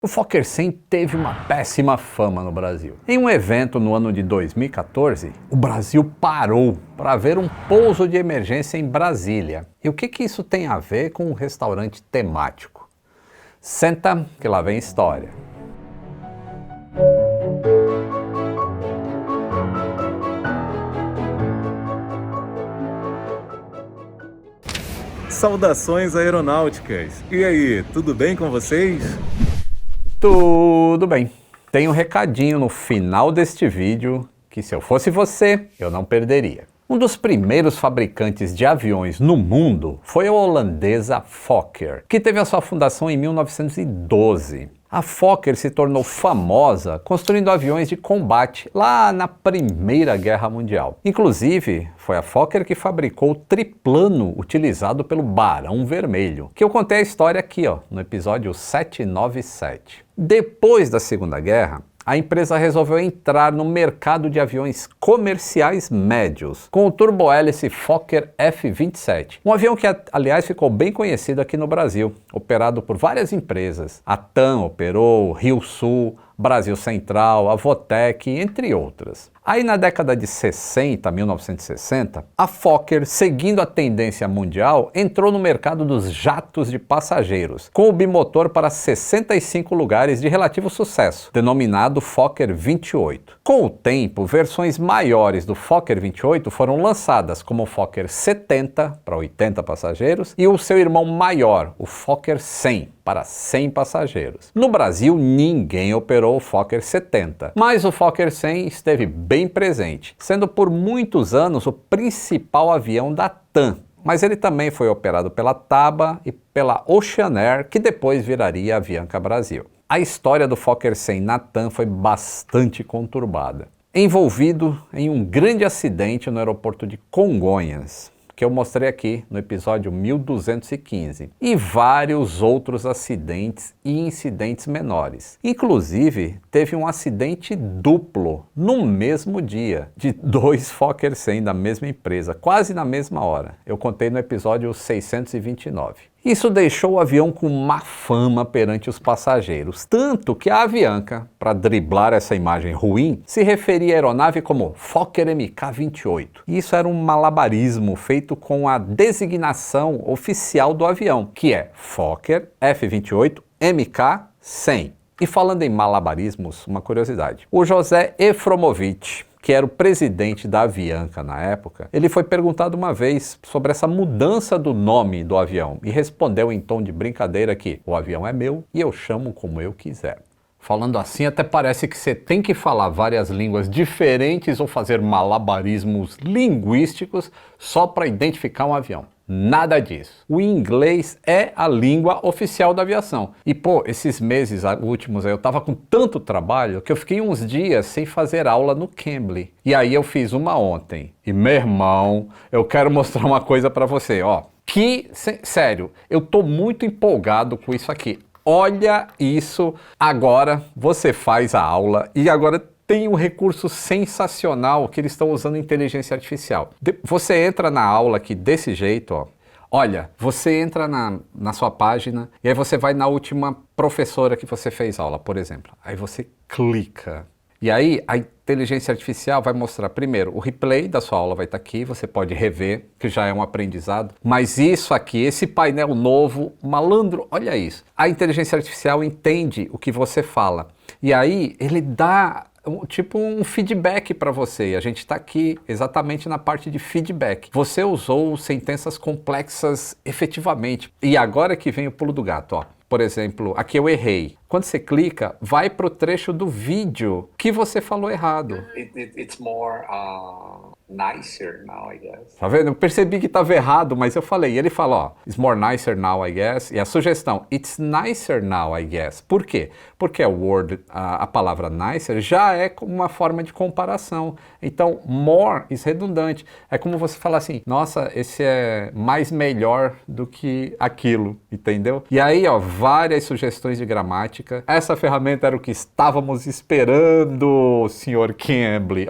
O Fokker 100 teve uma péssima fama no Brasil. Em um evento no ano de 2014, o Brasil parou para ver um pouso de emergência em Brasília. E o que isso tem a ver com um restaurante temático? Senta que lá vem história. Saudações aeronáuticas! E aí, tudo bem com vocês? Tudo bem. Tem um recadinho no final deste vídeo que, se eu fosse você, eu não perderia. Um dos primeiros fabricantes de aviões no mundo foi a holandesa Fokker, que teve a sua fundação em 1912. A Fokker se tornou famosa construindo aviões de combate lá na Primeira Guerra Mundial. Inclusive, foi a Fokker que fabricou o triplano utilizado pelo Barão Vermelho, que eu contei a história aqui, no episódio 797. Depois da Segunda Guerra, a empresa resolveu entrar no mercado de aviões comerciais médios, com o turbohélice Fokker F-27. Um avião que, aliás, ficou bem conhecido aqui no Brasil, operado por várias empresas. A TAM operou, Rio Sul, Brasil Central, a Votec, entre outras. Aí na década de 1960, a Fokker, seguindo a tendência mundial, entrou no mercado dos jatos de passageiros, com o bimotor para 65 lugares de relativo sucesso, denominado Fokker 28. Com o tempo, versões maiores do Fokker 28 foram lançadas, como o Fokker 70 para 80 passageiros e o seu irmão maior, o Fokker 100, para 100 passageiros. No Brasil, ninguém operou o Fokker 70, mas o Fokker 100 esteve bem presente, sendo por muitos anos o principal avião da TAM. Mas ele também foi operado pela TABA e pela Oceanair, que depois viraria a Avianca Brasil. A história do Fokker 100 na TAM foi bastante conturbada, envolvido em um grande acidente no aeroporto de Congonhas, que eu mostrei aqui no episódio 1215, e vários outros acidentes e incidentes menores. Inclusive, teve um acidente duplo no mesmo dia, de 2 Fokker 100 da mesma empresa, quase na mesma hora. Eu contei no episódio 629. Isso deixou o avião com má fama perante os passageiros, tanto que a Avianca, para driblar essa imagem ruim, se referia à aeronave como Fokker MK-28. Isso era um malabarismo feito com a designação oficial do avião, que é Fokker F-28 MK-100. E falando em malabarismos, uma curiosidade. O José Efromovich, que era o presidente da Avianca na época, ele foi perguntado uma vez sobre essa mudança do nome do avião e respondeu em tom de brincadeira que o avião é meu e eu chamo como eu quiser. Falando assim, até parece que você tem que falar várias línguas diferentes ou fazer malabarismos linguísticos só para identificar um avião. Nada disso. O inglês é a língua oficial da aviação. E esses meses últimos eu tava com tanto trabalho que eu fiquei uns dias sem fazer aula no Cambly. E aí eu fiz uma ontem. E meu irmão, eu quero mostrar uma coisa pra você, sério, eu tô muito empolgado com isso aqui. Olha isso. Agora você faz a aula e agora tem um recurso sensacional que eles estão usando inteligência artificial. Você entra na aula aqui desse jeito, Olha, você entra na sua página e aí você vai na última professora que você fez aula, por exemplo. Aí você clica. E aí a inteligência artificial vai mostrar primeiro o replay da sua aula vai estar aqui, você pode rever, que já é um aprendizado. Mas isso aqui, esse painel novo, malandro, olha isso. A inteligência artificial entende o que você fala. E aí ele dá tipo um feedback para você. E a gente está aqui exatamente na parte de feedback. Você usou sentenças complexas efetivamente. E agora que vem o pulo do gato, Por exemplo, aqui eu errei. Quando você clica, vai para o trecho do vídeo que você falou errado. It's more nicer now, I guess. Tá vendo? Eu percebi que estava errado, mas eu falei. E ele fala, it's more nicer now, I guess. E a sugestão, it's nicer now, I guess. Por quê? Porque a palavra nicer já é uma forma de comparação. Então, more is redundante. É como você falar assim, nossa, esse é mais melhor do que aquilo, entendeu? E aí, várias sugestões de gramática. Essa ferramenta era o que estávamos esperando, Sr. Cambly.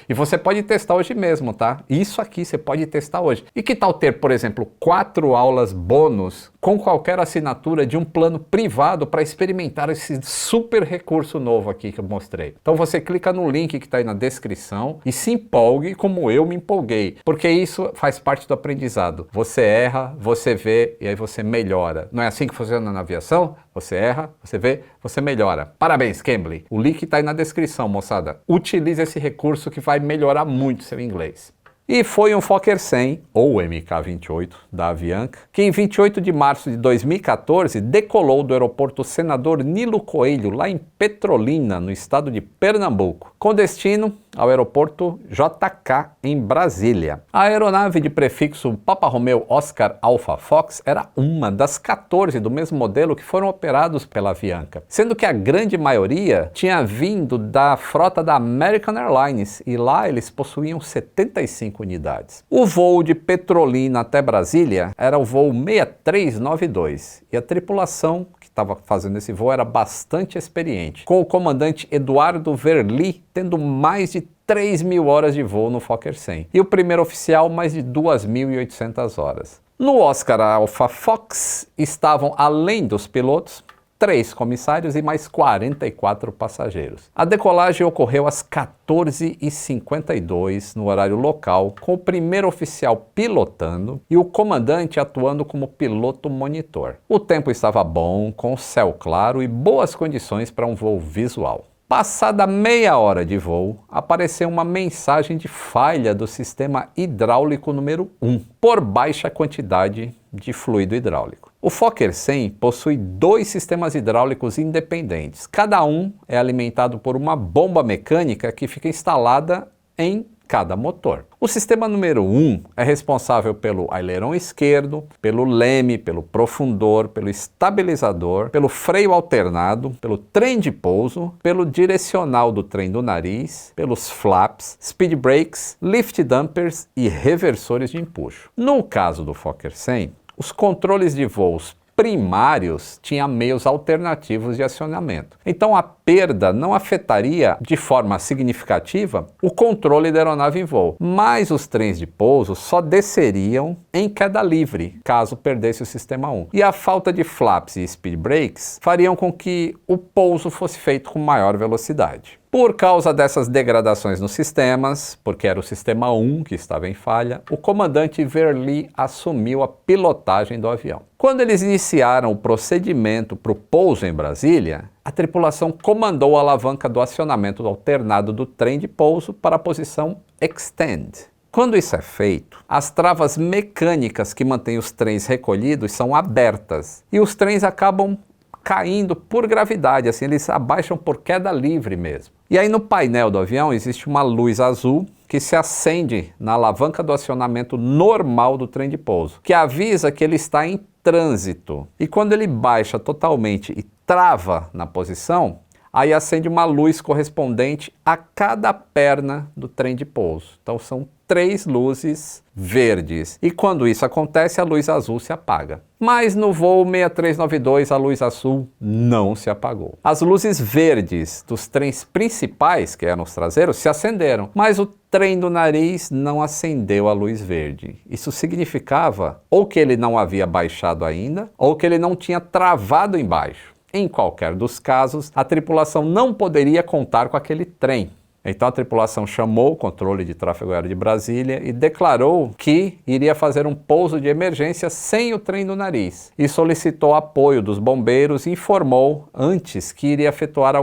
E você pode testar hoje mesmo. mesmo, tá? Isso aqui você pode testar hoje. E que tal ter, por exemplo, 4 aulas bônus com qualquer assinatura de um plano privado para experimentar esse super recurso novo aqui que eu mostrei? Então você clica no link que está aí na descrição e se empolgue como eu me empolguei, porque isso faz parte do aprendizado. Você erra, você vê e aí você melhora. Não é assim que funciona na aviação? Você erra, você vê, você melhora. Parabéns, Cambly. O link está aí na descrição, moçada. Utilize esse recurso que vai melhorar muito seu inglês. E foi um Fokker 100, ou MK-28, da Avianca, que em 28 de março de 2014 decolou do aeroporto Senador Nilo Coelho, lá em Petrolina, no estado de Pernambuco, com destino ao aeroporto JK, em Brasília. A aeronave de prefixo Papa Romeo Oscar Alpha Fox era uma das 14 do mesmo modelo que foram operados pela Avianca, sendo que a grande maioria tinha vindo da frota da American Airlines e lá eles possuíam 75 unidades. O voo de Petrolina até Brasília era o voo 6392 e a tripulação que estava fazendo esse voo era bastante experiente, com o comandante Eduardo Verli tendo mais de 3.000 horas de voo no Fokker 100 e o primeiro oficial mais de 2.800 horas. No Oscar Alpha Fox estavam, além dos pilotos, 3 comissários e mais 44 passageiros. A decolagem ocorreu às 14h52 no horário local, com o primeiro oficial pilotando e o comandante atuando como piloto monitor. O tempo estava bom, com céu claro e boas condições para um voo visual. Passada meia hora de voo, apareceu uma mensagem de falha do sistema hidráulico número 1, por baixa quantidade de fluido hidráulico. O Fokker 100 possui 2 sistemas hidráulicos independentes. Cada um é alimentado por uma bomba mecânica que fica instalada em cada motor. O sistema número 1 é responsável pelo aileron esquerdo, pelo leme, pelo profundor, pelo estabilizador, pelo freio alternado, pelo trem de pouso, pelo direcional do trem do nariz, pelos flaps, speed brakes, lift dampers e reversores de empuxo. No caso do Fokker 100, os controles de voos primários tinham meios alternativos de acionamento. Então a perda não afetaria de forma significativa o controle da aeronave em voo, mas os trens de pouso só desceriam em queda livre, caso perdesse o sistema 1. E a falta de flaps e speed brakes fariam com que o pouso fosse feito com maior velocidade. Por causa dessas degradações nos sistemas, porque era o sistema 1 que estava em falha, o comandante Verli assumiu a pilotagem do avião. Quando eles iniciaram o procedimento para o pouso em Brasília, a tripulação comandou a alavanca do acionamento alternado do trem de pouso para a posição Extend. Quando isso é feito, as travas mecânicas que mantêm os trens recolhidos são abertas e os trens acabam caindo por gravidade, assim eles abaixam por queda livre mesmo. E aí no painel do avião existe uma luz azul que se acende na alavanca do acionamento normal do trem de pouso, que avisa que ele está em trânsito. E quando ele baixa totalmente e trava na posição, aí acende uma luz correspondente a cada perna do trem de pouso. Então são 3 luzes verdes. E quando isso acontece, a luz azul se apaga. Mas no voo 6392, a luz azul não se apagou. As luzes verdes dos trens principais, que eram os traseiros, se acenderam, mas o trem do nariz não acendeu a luz verde. Isso significava ou que ele não havia baixado ainda, ou que ele não tinha travado embaixo. Em qualquer dos casos, a tripulação não poderia contar com aquele trem. Então a tripulação chamou o controle de tráfego aéreo de Brasília e declarou que iria fazer um pouso de emergência sem o trem do nariz. E solicitou apoio dos bombeiros e informou antes que iria efetuar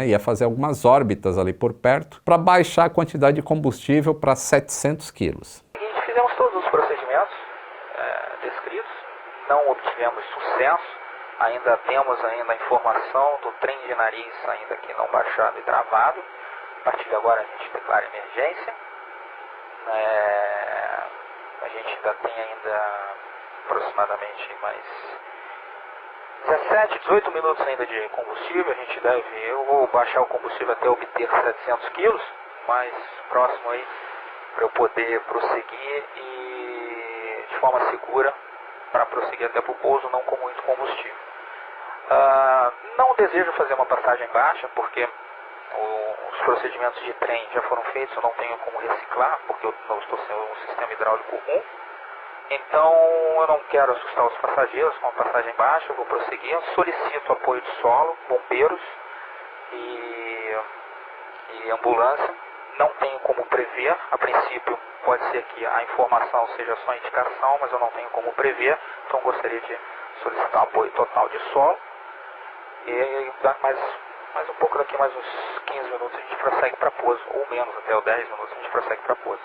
ia fazer algumas órbitas ali por perto para baixar a quantidade de combustível para 700 quilos. Fizemos todos os procedimentos descritos, não obtivemos sucesso. Ainda temos a informação do trem de nariz ainda aqui não baixado e travado. A partir de agora a gente declara emergência. A gente ainda tem aproximadamente mais 17, 18 minutos ainda de combustível. Eu vou baixar o combustível até obter 700 quilos, mais próximo aí, para eu poder prosseguir e de forma segura para prosseguir até para o pouso, não com muito combustível. Não desejo fazer uma passagem baixa, porque os os procedimentos de trem já foram feitos, eu não tenho como reciclar, porque eu estou sem um sistema hidráulico 1. Então eu não quero assustar os passageiros com a passagem baixa, eu vou prosseguir. Eu solicito apoio de solo, bombeiros e ambulância. Não tenho como prever, a princípio pode ser que a informação seja só indicação, mas eu não tenho como prever, então gostaria de solicitar apoio total de solo. E mais um pouco daqui, mais uns 15 minutos a gente prossegue para pouso, ou menos, até 10 minutos a gente prossegue para pouso.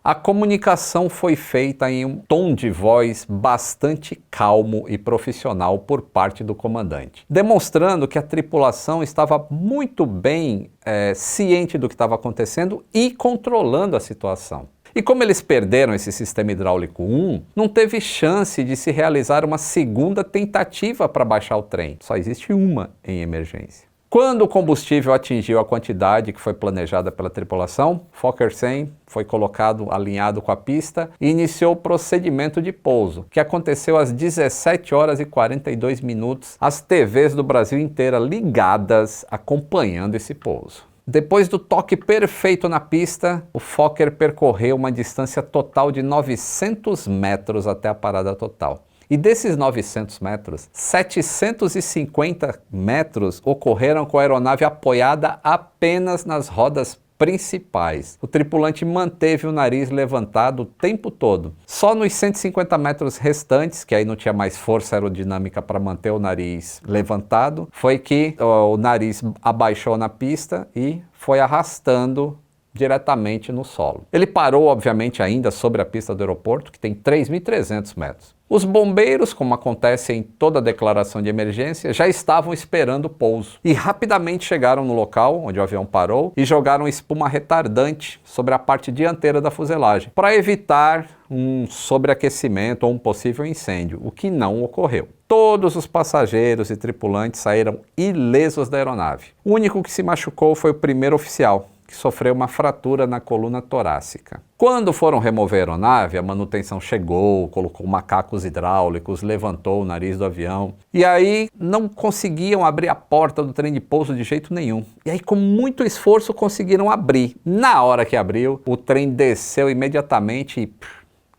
A comunicação foi feita em um tom de voz bastante calmo e profissional por parte do comandante, demonstrando que a tripulação estava muito bem ciente do que estava acontecendo e controlando a situação. E como eles perderam esse sistema hidráulico 1, não teve chance de se realizar uma segunda tentativa para baixar o trem. Só existe uma em emergência. Quando o combustível atingiu a quantidade que foi planejada pela tripulação, Fokker 100 foi colocado alinhado com a pista e iniciou o procedimento de pouso, que aconteceu às 17 horas e 42 minutos, as TVs do Brasil inteira ligadas, acompanhando esse pouso. Depois do toque perfeito na pista, o Fokker percorreu uma distância total de 900 metros até a parada total. E desses 900 metros, 750 metros ocorreram com a aeronave apoiada apenas nas rodas principais. O tripulante manteve o nariz levantado o tempo todo. Só nos 150 metros restantes, que aí não tinha mais força aerodinâmica para manter o nariz levantado, foi que o nariz abaixou na pista e foi arrastando diretamente no solo. Ele parou, obviamente, ainda sobre a pista do aeroporto, que tem 3.300 metros. Os bombeiros, como acontece em toda declaração de emergência, já estavam esperando o pouso e rapidamente chegaram no local onde o avião parou e jogaram espuma retardante sobre a parte dianteira da fuselagem para evitar um sobreaquecimento ou um possível incêndio, o que não ocorreu. Todos os passageiros e tripulantes saíram ilesos da aeronave. O único que se machucou foi o primeiro oficial, que sofreu uma fratura na coluna torácica. Quando foram remover a aeronave, a manutenção chegou, colocou macacos hidráulicos, levantou o nariz do avião, e aí não conseguiam abrir a porta do trem de pouso de jeito nenhum. E aí, com muito esforço, conseguiram abrir. Na hora que abriu, o trem desceu imediatamente e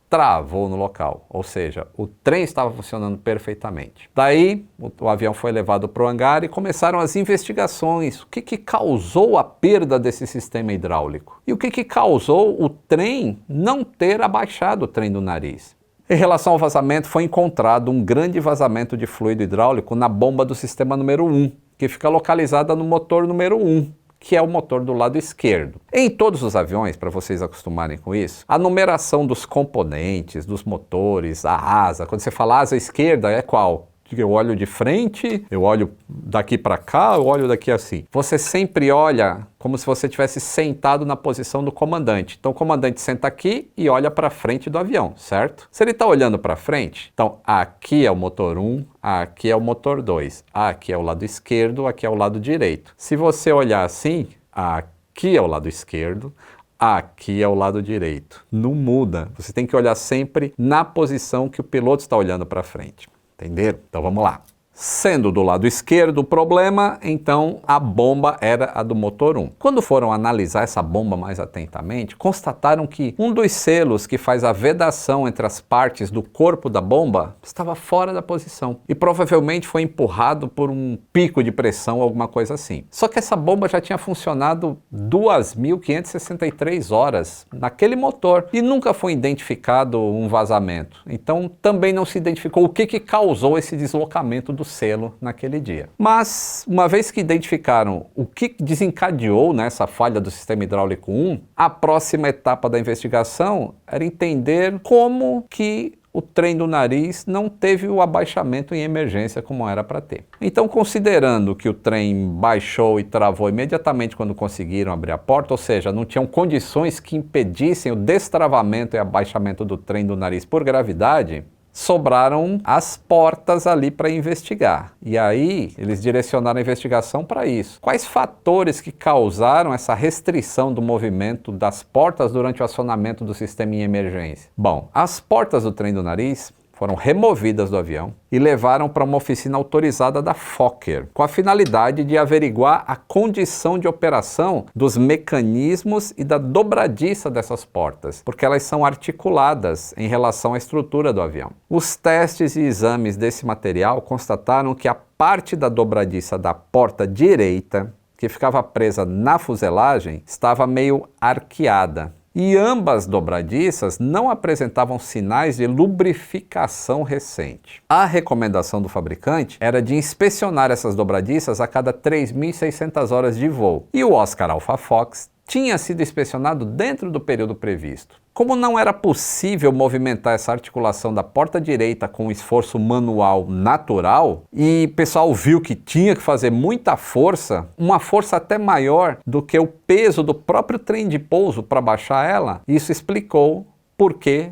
travou no local, ou seja, o trem estava funcionando perfeitamente. Daí, o avião foi levado para o hangar e começaram as investigações. O que causou a perda desse sistema hidráulico? E o que causou o trem não ter abaixado o trem do nariz? Em relação ao vazamento, foi encontrado um grande vazamento de fluido hidráulico na bomba do sistema número 1, que fica localizada no motor número 1. Que é o motor do lado esquerdo. Em todos os aviões, para vocês acostumarem com isso, a numeração dos componentes, dos motores, a asa, quando você fala asa esquerda, é qual? Eu olho de frente, eu olho daqui para cá, eu olho daqui assim. Você sempre olha como se você estivesse sentado na posição do comandante. Então o comandante senta aqui e olha para frente do avião, certo? Se ele está olhando para frente, então aqui é o motor 1, aqui é o motor 2, aqui é o lado esquerdo, aqui é o lado direito. Se você olhar assim, aqui é o lado esquerdo, aqui é o lado direito. Não muda. Você tem que olhar sempre na posição que o piloto está olhando para frente. Entenderam? Então vamos lá. Sendo do lado esquerdo o problema, então a bomba era a do motor 1. Quando foram analisar essa bomba mais atentamente, constataram que um dos selos que faz a vedação entre as partes do corpo da bomba estava fora da posição e provavelmente foi empurrado por um pico de pressão ou alguma coisa assim. Só que essa bomba já tinha funcionado 2.563 horas naquele motor e nunca foi identificado um vazamento. Então também não se identificou o que causou esse deslocamento do selo naquele dia. Mas, uma vez que identificaram o que desencadeou nessa falha do sistema hidráulico 1, a próxima etapa da investigação era entender como que o trem do nariz não teve o abaixamento em emergência como era para ter. Então, considerando que o trem baixou e travou imediatamente quando conseguiram abrir a porta, ou seja, não tinham condições que impedissem o destravamento e abaixamento do trem do nariz por gravidade, sobraram as portas ali para investigar. E aí, eles direcionaram a investigação para isso. Quais fatores que causaram essa restrição do movimento das portas durante o acionamento do sistema em emergência? Bom, as portas do trem do nariz foram removidas do avião e levaram para uma oficina autorizada da Fokker, com a finalidade de averiguar a condição de operação dos mecanismos e da dobradiça dessas portas, porque elas são articuladas em relação à estrutura do avião. Os testes e exames desse material constataram que a parte da dobradiça da porta direita, que ficava presa na fuselagem, estava meio arqueada. E ambas dobradiças não apresentavam sinais de lubrificação recente. A recomendação do fabricante era de inspecionar essas dobradiças a cada 3.600 horas de voo. E o Oscar Alpha Fox tinha sido inspecionado dentro do período previsto. Como não era possível movimentar essa articulação da porta direita com um esforço manual natural, e o pessoal viu que tinha que fazer muita força, uma força até maior do que o peso do próprio trem de pouso para baixar ela, isso explicou por que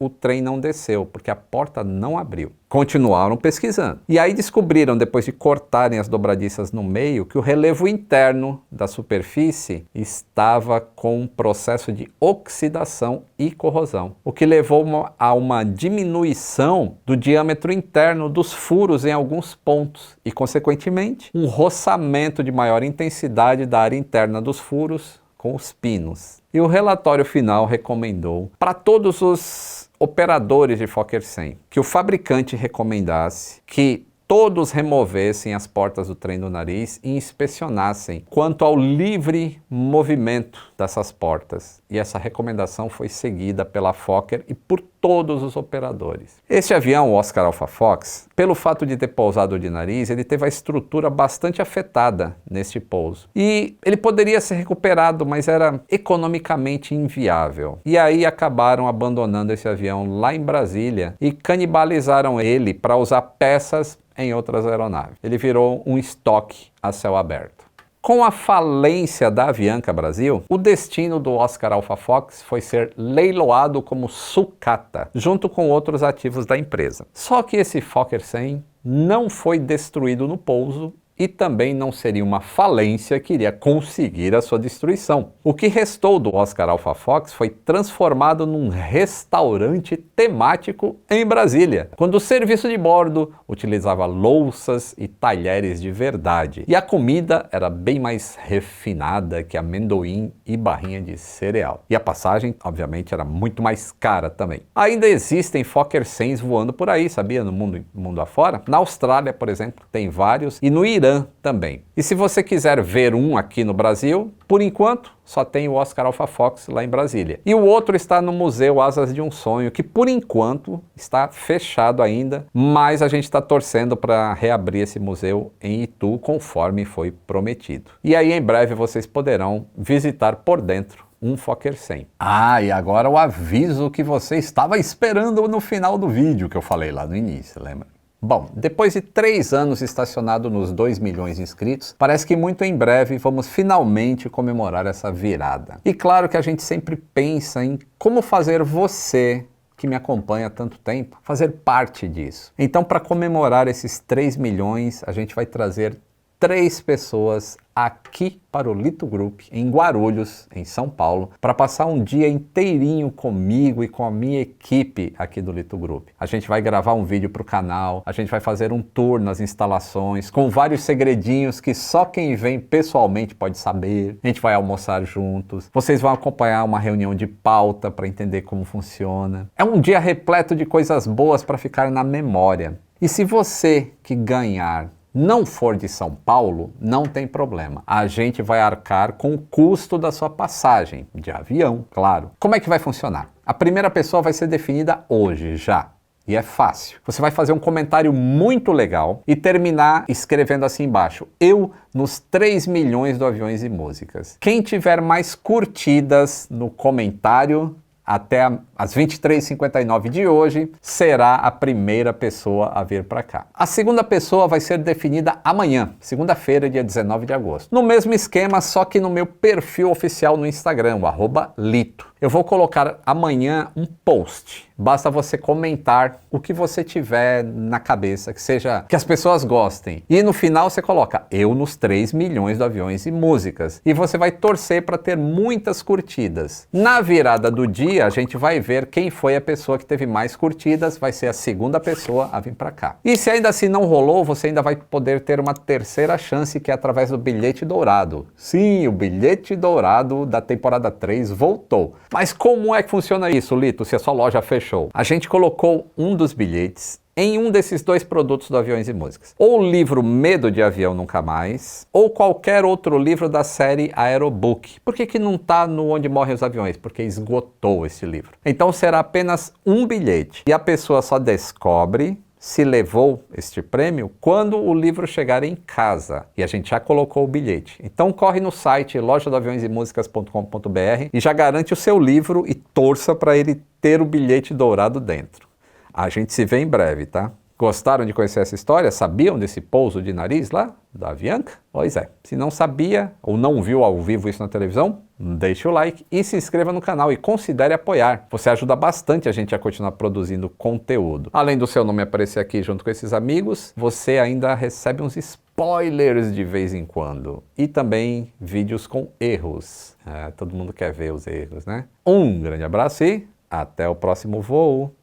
o trem não desceu, porque a porta não abriu. Continuaram pesquisando. E aí descobriram, depois de cortarem as dobradiças no meio, que o relevo interno da superfície estava com um processo de oxidação e corrosão, o que levou a uma diminuição do diâmetro interno dos furos em alguns pontos e, consequentemente, um roçamento de maior intensidade da área interna dos furos com os pinos. E o relatório final recomendou para todos os operadores de Fokker 100 que o fabricante recomendasse que todos removessem as portas do trem do nariz e inspecionassem quanto ao livre movimento dessas portas. E essa recomendação foi seguida pela Fokker e por todos os operadores. Este avião, o Oscar Alpha Fox, pelo fato de ter pousado de nariz, ele teve a estrutura bastante afetada neste pouso. E ele poderia ser recuperado, mas era economicamente inviável. E aí acabaram abandonando esse avião lá em Brasília e canibalizaram ele para usar peças em outras aeronaves. Ele virou um estoque a céu aberto. Com a falência da Avianca Brasil, o destino do Oscar Alpha Fox foi ser leiloado como sucata, junto com outros ativos da empresa. Só que esse Fokker 100 não foi destruído no pouso e também não seria uma falência que iria conseguir a sua destruição. O que restou do Oscar Alpha Fox foi transformado num restaurante temático em Brasília, quando o serviço de bordo utilizava louças e talheres de verdade. E a comida era bem mais refinada que amendoim e barrinha de cereal. E a passagem, obviamente, era muito mais cara também. Ainda existem Fokker 100s voando por aí, sabia? No mundo afora. Na Austrália, por exemplo, tem vários, e no Irã também. E se você quiser ver um aqui no Brasil, por enquanto só tem o Oscar Alpha Fox lá em Brasília. E o outro está no Museu Asas de um Sonho, que por enquanto está fechado ainda, mas a gente está torcendo para reabrir esse museu em Itu, conforme foi prometido. E aí em breve vocês poderão visitar por dentro um Fokker 100. Ah, e agora o aviso que você estava esperando no final do vídeo que eu falei lá no início, lembra? Bom, depois de 3 anos estacionado nos 2 milhões de inscritos, parece que muito em breve vamos finalmente comemorar essa virada. E claro que a gente sempre pensa em como fazer você, que me acompanha há tanto tempo, fazer parte disso. Então, para comemorar esses 3 milhões, a gente vai trazer 3 pessoas aqui para o Lito Group, em Guarulhos, em São Paulo, para passar um dia inteirinho comigo e com a minha equipe aqui do Lito Group. A gente vai gravar um vídeo para o canal, a gente vai fazer um tour nas instalações, com vários segredinhos que só quem vem pessoalmente pode saber. A gente vai almoçar juntos, vocês vão acompanhar uma reunião de pauta para entender como funciona. É um dia repleto de coisas boas para ficar na memória. E se você que ganhar não for de São Paulo, não tem problema. A gente vai arcar com o custo da sua passagem, de avião, claro. Como é que vai funcionar? A primeira pessoa vai ser definida hoje, já. E é fácil. Você vai fazer um comentário muito legal e terminar escrevendo assim embaixo: eu nos 3 milhões do Aviões e Músicas. Quem tiver mais curtidas no comentário até às 23h59 de hoje, será a primeira pessoa a vir para cá. A segunda pessoa vai ser definida amanhã, segunda-feira, dia 19 de agosto. No mesmo esquema, só que no meu perfil oficial no Instagram, o @Lito. Eu vou colocar amanhã um post. Basta você comentar o que você tiver na cabeça, que seja que as pessoas gostem. E no final você coloca eu nos 3 milhões de aviões e músicas. E você vai torcer para ter muitas curtidas. Na virada do dia, a gente vai ver quem foi a pessoa que teve mais curtidas, vai ser a segunda pessoa a vir para cá. E se ainda assim não rolou, você ainda vai poder ter uma terceira chance, que é através do bilhete dourado. Sim, o bilhete dourado da temporada 3 voltou. Mas como é que funciona isso, Lito, se a sua loja fechou? A gente colocou um dos bilhetes em um desses 2 produtos do Aviões e Músicas. Ou o livro Medo de Avião Nunca Mais, ou qualquer outro livro da série Aerobook. Por que não está no Onde Morrem os Aviões? Porque esgotou esse livro. Então será apenas um bilhete. E a pessoa só descobre se levou este prêmio quando o livro chegar em casa. E a gente já colocou o bilhete. Então corre no site lojadoaviõesemusicas.com.br e já garante o seu livro e torça para ele ter o bilhete dourado dentro. A gente se vê em breve, tá? Gostaram de conhecer essa história? Sabiam desse pouso de nariz lá, da Avianca? Pois é. Se não sabia ou não viu ao vivo isso na televisão, deixe o like e se inscreva no canal e considere apoiar. Você ajuda bastante a gente a continuar produzindo conteúdo. Além do seu nome aparecer aqui junto com esses amigos, você ainda recebe uns spoilers de vez em quando. E também vídeos com erros. Todo mundo quer ver os erros, né? Um grande abraço e até o próximo voo.